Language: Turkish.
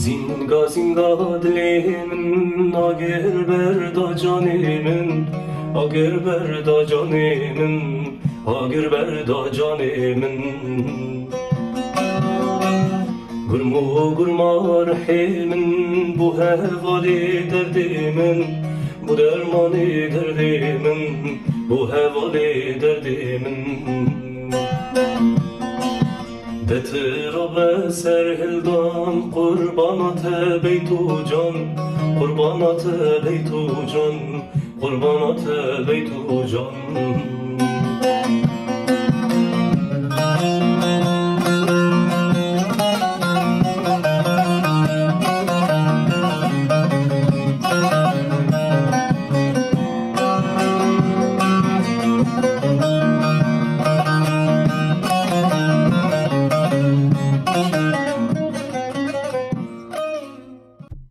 Zinga zinga dilimin, ager berda canimin, ager berda canimin, ager berda canimin. Gurmu gurma rahimin, bu hevali derdimin, bu dermani derdimin, bu hevali derdimin. Detira serhildan qurbanate beytu can, qurbanate beytu can, qurbanate beytu can.